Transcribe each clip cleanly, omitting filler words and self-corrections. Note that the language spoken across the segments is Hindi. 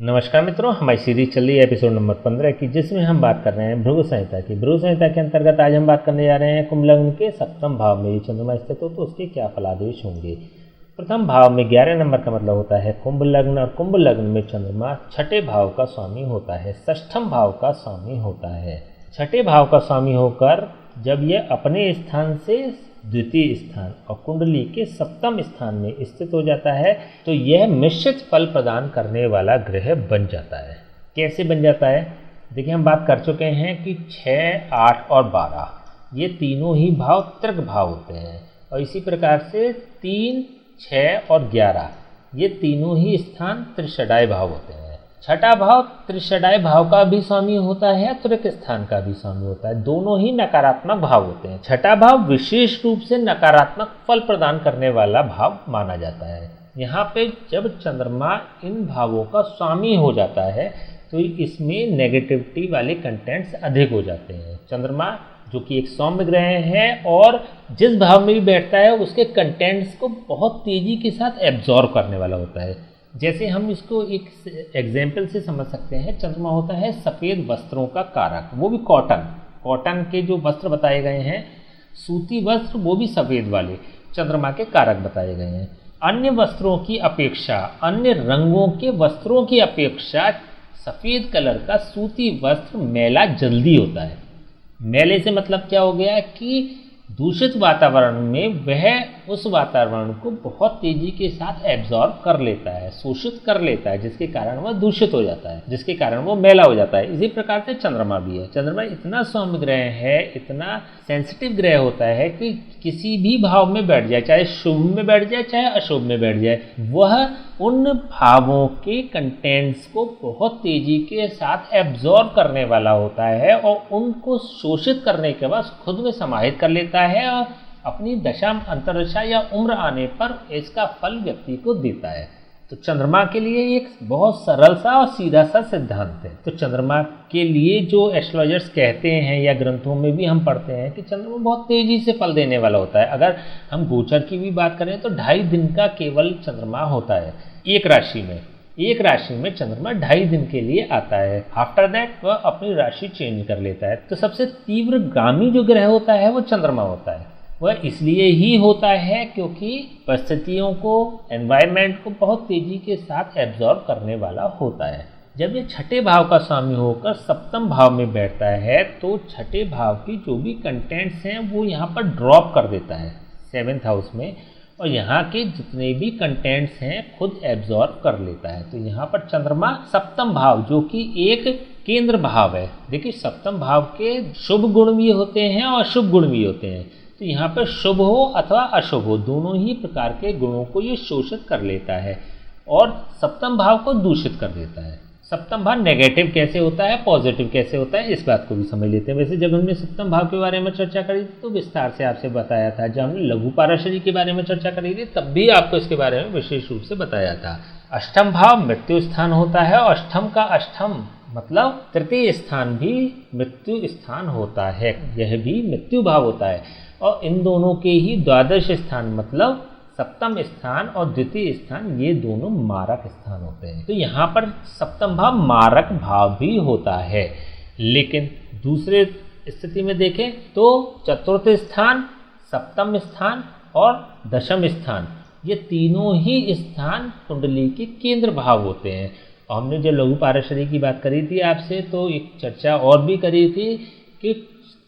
नमस्कार मित्रों, हमारी सीरीज चल रही है एपिसोड नंबर 15 की, जिसमें हम बात कर रहे हैं भृगु संहिता की। भृगु संहिता के अंतर्गत आज हम बात करने जा रहे हैं कुंभ लग्न के सप्तम भाव में चंद्रमा स्थित हो तो उसके क्या फलादेश होंगे। प्रथम भाव में 11 नंबर का मतलब होता है कुंभ लग्न, और कुंभ लग्न में चंद्रमा छठे भाव का स्वामी होता है, षष्ठम भाव का स्वामी होता है। छठे भाव का स्वामी होकर जब यह अपने स्थान से द्वितीय स्थान और कुंडली के सप्तम स्थान में स्थित हो जाता है तो यह मिश्रित फल प्रदान करने वाला ग्रह बन जाता है। कैसे बन जाता है? देखिए, हम बात कर चुके हैं कि 6, 8 और 12 ये तीनों ही भाव त्रिक भाव होते हैं, और इसी प्रकार से 3, 6 और 11 ये तीनों ही स्थान त्रिषडाय भाव होते हैं। छठा भाव त्रिषडाय भाव का भी स्वामी होता है, त्रिक स्थान का भी स्वामी होता है, दोनों ही नकारात्मक भाव होते हैं। छठा भाव विशेष रूप से नकारात्मक फल प्रदान करने वाला भाव माना जाता है। यहाँ पे जब चंद्रमा इन भावों का स्वामी हो जाता है तो इसमें नेगेटिविटी वाले कंटेंट्स अधिक हो जाते हैं। चंद्रमा जो कि एक सौम्य ग्रह है और जिस भाव में भी बैठता है उसके कंटेंट्स को बहुत तेजी के साथ एब्जॉर्ब करने वाला होता है। जैसे हम इसको एक एग्जाम्पल से समझ सकते हैं, चंद्रमा होता है सफ़ेद वस्त्रों का कारक, वो भी कॉटन के जो वस्त्र बताए गए हैं, सूती वस्त्र, वो भी सफ़ेद वाले चंद्रमा के कारक बताए गए हैं। अन्य वस्त्रों की अपेक्षा, अन्य रंगों के वस्त्रों की अपेक्षा सफ़ेद कलर का सूती वस्त्र मैला जल्दी होता है। मैले से मतलब क्या हो गया कि दूषित वातावरण में वह उस वातावरण को बहुत तेजी के साथ एब्जॉर्ब कर लेता है, शोषित कर लेता है, जिसके कारण वह दूषित हो जाता है, जिसके कारण वो मैला हो जाता है। इसी प्रकार से चंद्रमा भी है। चंद्रमा इतना सौम्य ग्रह है, इतना सेंसिटिव ग्रह होता है कि किसी भी भाव में बैठ जाए, चाहे शुभ में बैठ जाए चाहे अशुभ में बैठ जाए, वह उन भावों के कंटेंट्स को बहुत तेजी के साथ एब्जॉर्ब करने वाला होता है और उनको शोषित करने के बाद खुद में समाहित कर लेता है और अपनी दशा, अंतर्दशा या उम्र आने पर इसका फल व्यक्ति को देता है। तो चंद्रमा के लिए एक बहुत सरल सा और सीधा सा सिद्धांत है। तो चंद्रमा के लिए जो एस्ट्रोलॉजर्स कहते हैं या ग्रंथों में भी हम पढ़ते हैं कि चंद्रमा बहुत तेजी से फल देने वाला होता है। अगर हम गोचर की भी बात करें तो 2.5 दिन का केवल चंद्रमा होता है एक राशि में चंद्रमा 2.5 दिन के लिए आता है। आफ्टर दैट वह अपनी राशि चेंज कर लेता है। तो सबसे तीव्रगामी जो ग्रह होता है वो चंद्रमा होता है। वह इसलिए ही होता है क्योंकि परिस्थितियों को, एनवायरनमेंट को बहुत तेजी के साथ एब्जॉर्ब करने वाला होता है। जब ये छठे भाव का स्वामी होकर सप्तम भाव में बैठता है तो छठे भाव की जो भी कंटेंट्स हैं वो यहाँ पर ड्रॉप कर देता है 7th हाउस में, और यहाँ के जितने भी कंटेंट्स हैं खुद एब्जॉर्ब कर लेता है। तो यहाँ पर चंद्रमा सप्तम भाव जो कि एक केंद्र भाव है, देखिए सप्तम भाव के शुभ गुण भी होते हैं और अशुभ गुण भी होते हैं। तो यहाँ पर शुभ हो अथवा अशुभ हो, दोनों ही प्रकार के गुणों को ये शोषित कर लेता है और सप्तम भाव को दूषित कर देता है। सप्तम भाव नेगेटिव कैसे होता है, पॉजिटिव कैसे होता है, इस बात को भी समझ लेते हैं। वैसे जब हमने सप्तम भाव के बारे में चर्चा करी तो विस्तार से आपसे बताया था। जब हमने लघु पाराशरी के बारे में चर्चा करी थी तब भी आपको इसके बारे में विशेष रूप से बताया था। अष्टम भाव मृत्यु स्थान होता है, और अष्टम का अष्टम मतलब तृतीय स्थान भी मृत्यु स्थान होता है, यह भी मृत्यु भाव होता है। और इन दोनों के ही द्वादश स्थान मतलब सप्तम स्थान और द्वितीय स्थान, ये दोनों मारक स्थान होते हैं। तो यहाँ पर सप्तम भाव मारक भाव भी होता है। लेकिन दूसरे स्थिति में देखें तो चतुर्थ स्थान, सप्तम स्थान और दशम स्थान, ये तीनों ही स्थान कुंडली के केंद्र भाव होते हैं। और हमने जो लघु पाराशरी की बात करी थी आपसे तो एक चर्चा और भी करी थी कि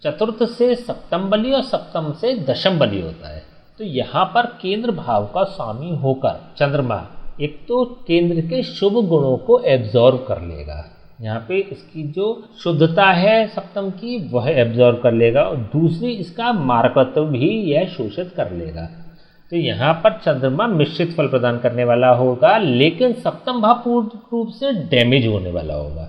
चतुर्थ से सप्तम बली और सप्तम से दशम बली होता है। तो यहाँ पर केंद्र भाव का स्वामी होकर चंद्रमा एक तो केंद्र के शुभ गुणों को एब्जॉर्ब कर लेगा, यहाँ पे इसकी जो शुद्धता है सप्तम की वह एब्जॉर्ब कर लेगा, और दूसरी इसका मारकत्व भी यह शोषित कर लेगा। तो यहाँ पर चंद्रमा मिश्रित फल प्रदान करने वाला होगा, लेकिन सप्तम भाव पूर्ण रूप से डैमेज होने वाला होगा,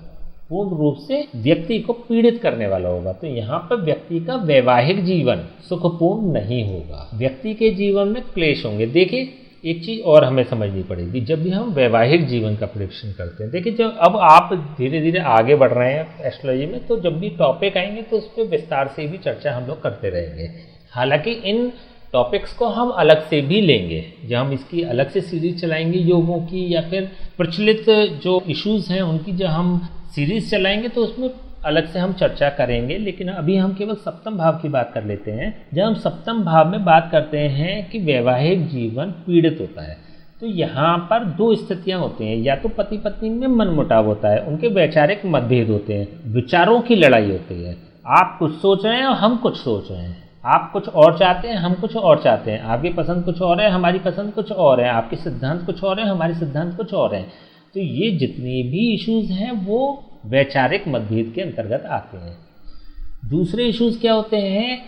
पूर्ण रूप से व्यक्ति को पीड़ित करने वाला होगा। तो यहाँ पर व्यक्ति का वैवाहिक जीवन सुखपूर्ण नहीं होगा, व्यक्ति के जीवन में क्लेश होंगे। देखिए एक चीज़ और हमें समझनी पड़ेगी जब भी हम वैवाहिक जीवन का प्रेडिक्शन करते हैं। देखिए जब अब आप धीरे धीरे आगे बढ़ रहे हैं एस्ट्रोलॉजी में तो जब भी टॉपिक आएंगे तो उस पर विस्तार से भी चर्चा हम लोग करते रहेंगे। हालांकि इन टॉपिक्स को हम अलग से भी लेंगे, जब हम इसकी अलग से सीरीज चलाएंगे योगों की, या फिर प्रचलित जो इश्यूज़ हैं उनकी जब हम सीरीज चलाएंगे तो उसमें अलग से हम चर्चा करेंगे। लेकिन अभी हम केवल सप्तम भाव की बात कर लेते हैं। जब हम सप्तम भाव में बात करते हैं कि वैवाहिक जीवन पीड़ित होता है, तो यहाँ पर दो स्थितियाँ होती हैं। या तो पति पत्नी में मनमुटाव होता है, उनके वैचारिक मतभेद होते हैं, विचारों की लड़ाई होती है। आप कुछ सोच रहे हैं और हम कुछ सोच रहे हैं, आप कुछ और चाहते हैं, हम कुछ और चाहते हैं, आपकी पसंद कुछ और है, हमारी पसंद कुछ और है, आपके सिद्धांत कुछ और है, हमारे सिद्धांत कुछ और हैं। तो ये जितनी भी इश्यूज़ हैं वो वैचारिक मतभेद के अंतर्गत आते हैं। दूसरे इश्यूज़ क्या होते हैं?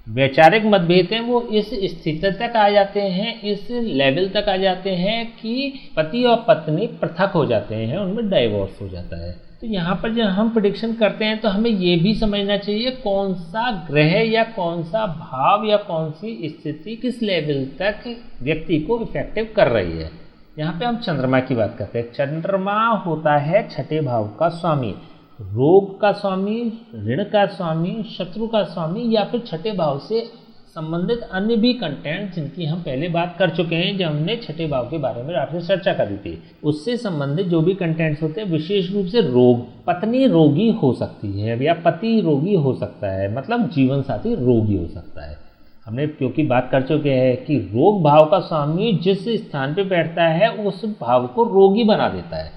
वैचारिक मतभेद हैं वो इस स्थिति तक आ जाते हैं, इस लेवल तक आ जाते हैं कि पति और पत्नी पृथक हो जाते हैं, उनमें डाइवोर्स हो जाता है। तो यहाँ पर जब हम प्रेडिक्शन करते हैं तो हमें ये भी समझना चाहिए कौन सा ग्रह या कौन सा भाव या कौन सी स्थिति किस लेवल तक व्यक्ति को इफेक्टिव कर रही है। यहाँ पे हम चंद्रमा की बात करते हैं। चंद्रमा होता है छठे भाव का स्वामी, रोग का स्वामी, ऋण का स्वामी, शत्रु का स्वामी, या फिर छठे भाव से संबंधित अन्य भी कंटेंट जिनकी हम पहले बात कर चुके हैं जब हमने छठे भाव के बारे में आपसे चर्चा करी थी। उससे संबंधित जो भी कंटेंट्स होते हैं, विशेष रूप से रोग, पत्नी रोगी हो सकती है या पति रोगी हो सकता है, मतलब जीवन साथी रोगी हो सकता है। हमने क्योंकि बात कर चुके हैं कि रोग भाव का स्वामी जिस स्थान पे बैठता है उस भाव को रोगी बना देता है।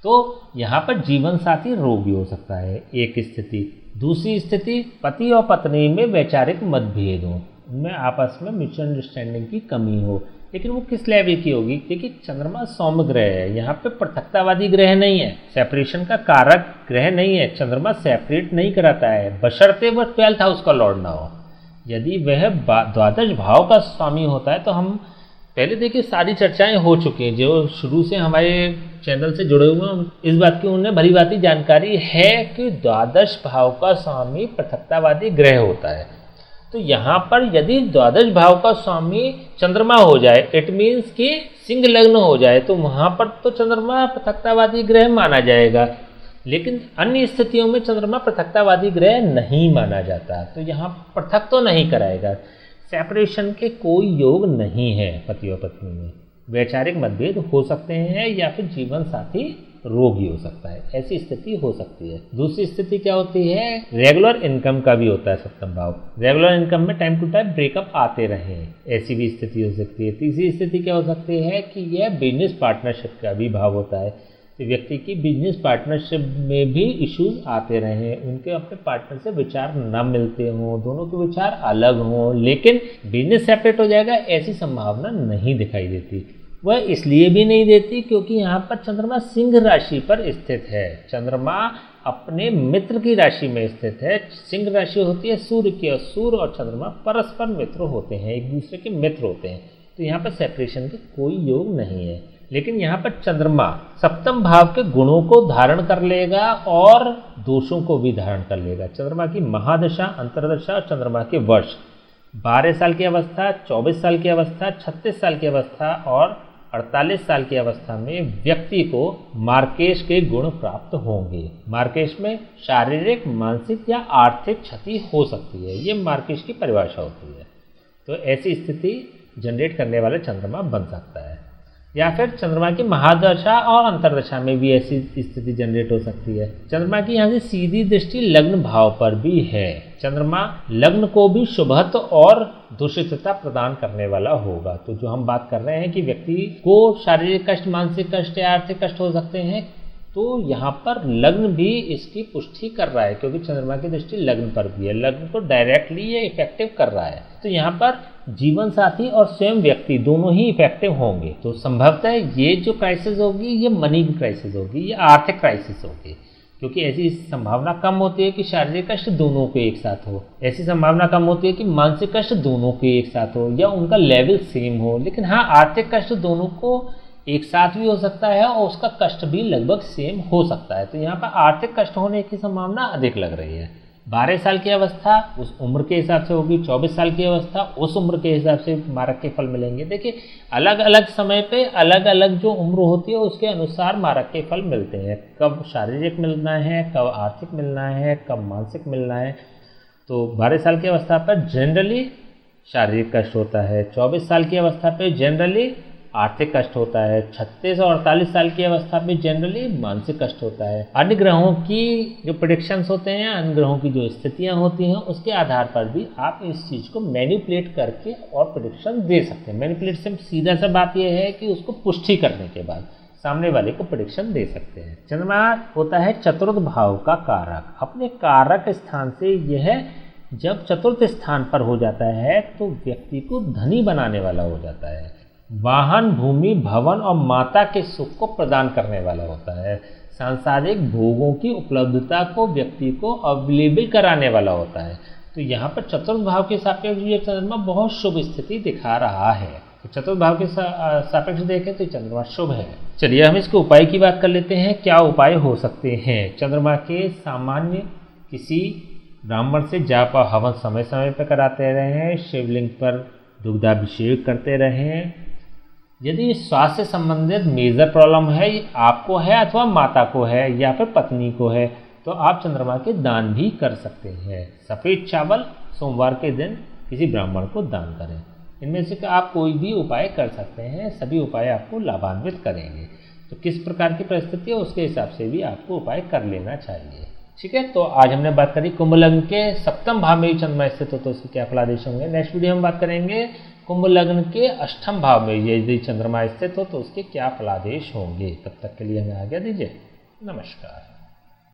तो यहाँ पर जीवन साथी रोगी हो सकता है एक स्थिति। दूसरी स्थिति, पति और पत्नी में वैचारिक मतभेद हो, उनमें आपस में म्यूचुअल अंडरस्टैंडिंग की कमी हो, लेकिन वो किस लेवल की होगी? क्योंकि चंद्रमा सौम्य ग्रह है, यहाँ पे पृथकतावादी ग्रह नहीं है, सेपरेशन का कारक ग्रह नहीं है। चंद्रमा सेपरेट नहीं कराता है, बशर्ते वह 12th हाउस का लॉर्ड ना हो। यदि वह द्वादश भाव का स्वामी होता है तो हम पहले देखिए सारी चर्चाएं हो चुकी हैं, जो शुरू से हमारे चैनल से जुड़े हुए हैं इस बात की उन्हें भली भांति जानकारी है कि द्वादश भाव का स्वामी पृथकतावादी ग्रह होता है। तो यहाँ पर यदि द्वादश भाव का स्वामी चंद्रमा हो जाए, इट मीन्स कि सिंह लग्न हो जाए, तो वहाँ पर तो चंद्रमा पृथकतावादी ग्रह माना जाएगा। लेकिन अन्य स्थितियों में चंद्रमा पृथकतावादी ग्रह नहीं माना जाता, तो यहाँ पृथक तो नहीं कराएगा। सेपरेशन के कोई योग नहीं है पति और पत्नी में। वैचारिक मतभेद हो सकते हैं या फिर जीवन साथी रोगी हो सकता है, ऐसी स्थिति हो सकती है। दूसरी स्थिति क्या होती है? रेगुलर इनकम का भी होता है सप्तम भाव। रेगुलर इनकम में टाइम टू टाइम ब्रेकअप आते रहे, ऐसी भी स्थिति हो सकती है। तीसरी स्थिति क्या हो सकती है कि यह बिजनेस पार्टनरशिप का भी भाव होता है, तो व्यक्ति की बिजनेस पार्टनरशिप में भी इश्यूज आते रहे, उनके अपने पार्टनर से विचार न मिलते हों, दोनों के विचार अलग हों, लेकिन बिजनेस सेपरेट हो जाएगा ऐसी संभावना नहीं दिखाई देती। वह इसलिए भी नहीं देती क्योंकि यहाँ पर चंद्रमा सिंह राशि पर स्थित है। चंद्रमा अपने मित्र की राशि में स्थित है। सिंह राशि होती है सूर्य की, और सूर्य और चंद्रमा परस्पर मित्र होते हैं, एक दूसरे के मित्र होते हैं, तो यहाँ पर सेपरेशन के कोई योग नहीं है। लेकिन यहाँ पर चंद्रमा सप्तम भाव के गुणों को धारण कर लेगा और दोषों को भी धारण कर लेगा। चंद्रमा की महादशा, अंतर्दशा और चंद्रमा के वर्ष 12 साल की अवस्था, 24 साल की अवस्था, 36 साल की अवस्था और 48 साल की अवस्था में व्यक्ति को मार्केश के गुण प्राप्त होंगे। मार्केश में शारीरिक, मानसिक या आर्थिक क्षति हो सकती है, ये मार्केश की परिभाषा होती है। तो ऐसी स्थिति जनरेट करने वाला चंद्रमा बन सकता है। या फिर चंद्रमा की महादशा और अंतर्दशा में भी ऐसी स्थिति जनरेट हो सकती है। चंद्रमा की यहाँ से सीधी दृष्टि लग्न भाव पर भी है। चंद्रमा लग्न को भी शुभत्व और दूषितता प्रदान करने वाला होगा। तो जो हम बात कर रहे हैं कि व्यक्ति को शारीरिक कष्ट, मानसिक कष्ट या आर्थिक कष्ट हो सकते हैं, तो यहाँ पर लग्न भी इसकी पुष्टि कर रहा है, क्योंकि चंद्रमा की दृष्टि लग्न पर भी है, लग्न को डायरेक्टली ये इफेक्टिव कर रहा है। तो यहाँ पर जीवन साथी और स्वयं व्यक्ति दोनों ही इफेक्टिव होंगे। तो संभवतः ये जो क्राइसिस होगी ये मनी की क्राइसिस होगी, ये आर्थिक क्राइसिस होगी, क्योंकि ऐसी संभावना कम होती है कि शारीरिक कष्ट दोनों के एक साथ हो, ऐसी संभावना कम होती है कि मानसिक कष्ट दोनों के एक साथ हो या उनका लेवल सेम हो। लेकिन हाँ, आर्थिक कष्ट दोनों को एक साथ भी हो सकता है और उसका कष्ट भी लगभग सेम हो सकता है। तो यहाँ पर आर्थिक कष्ट होने की संभावना अधिक लग रही है। 12 साल की अवस्था उस उम्र के हिसाब से होगी, 24 साल की अवस्था उस उम्र के हिसाब से मारक के फल मिलेंगे। देखिए, अलग अलग समय पे अलग अलग जो उम्र होती है उसके अनुसार मारक के फल मिलते हैं। कब शारीरिक मिलना है, कब आर्थिक मिलना है, कब मानसिक मिलना है। तो 12 साल की अवस्था पर जनरली शारीरिक कष्ट होता है। 24 साल की अवस्था पे जनरली आर्थिक कष्ट होता है। 36 और 48 साल की अवस्था में जनरली मानसिक कष्ट होता है। अन्य ग्रहों की जो प्रेडिक्शंस होते हैं, अन्य ग्रहों की जो स्थितियां होती हैं, उसके आधार पर भी आप इस चीज़ को मैनिपुलेट करके और प्रेडिक्शन दे सकते हैं। मैनिपुलेट से सीधा सा बात यह है कि उसको पुष्टि करने के बाद सामने वाले को प्रेडिक्शन दे सकते हैं। चंद्रमा होता है चतुर्थ भाव का कारक। अपने कारक स्थान से यह जब चतुर्थ स्थान पर हो जाता है तो व्यक्ति को धनी बनाने वाला हो जाता है। वाहन, भूमि, भवन और माता के सुख को प्रदान करने वाला होता है। सांसारिक भोगों की उपलब्धता को व्यक्ति को अवेलेबल कराने वाला होता है। तो यहाँ पर चतुर्थ भाव के सापेक्ष ये चंद्रमा बहुत शुभ स्थिति दिखा रहा है। तो चतुर्थ भाव के सापेक्ष देखें तो चंद्रमा शुभ है। चलिए हम इसके उपाय की बात कर लेते हैं। क्या उपाय हो सकते हैं चंद्रमा के? सामान्य किसी ब्राह्मण से जाप और हवन समय समय पर कराते रहें। शिवलिंग पर दुग्धाभिषेक करते रहें। यदि स्वास्थ्य संबंधित मेजर प्रॉब्लम है, आपको है अथवा माता को है या फिर पत्नी को है, तो आप चंद्रमा के दान भी कर सकते हैं। सफ़ेद चावल सोमवार के दिन किसी ब्राह्मण को दान करें। इनमें से आप कोई भी उपाय कर सकते हैं, सभी उपाय आपको लाभान्वित करेंगे। तो किस प्रकार की परिस्थिति है उसके हिसाब से भी आपको उपाय कर लेना चाहिए। ठीक है, तो आज हमने बात करी कुंभ लग्न के सप्तम भाव में चंद्रमा स्थित हो तो उसके क्या फलादेश होंगे। नेक्स्ट वीडियो हम बात करेंगे कुंभ लग्न के अष्टम भाव में यदि चंद्रमा स्थित हो तो उसके क्या फलादेश होंगे। तब तक के लिए हमें आज्ञा दीजिए। नमस्कार।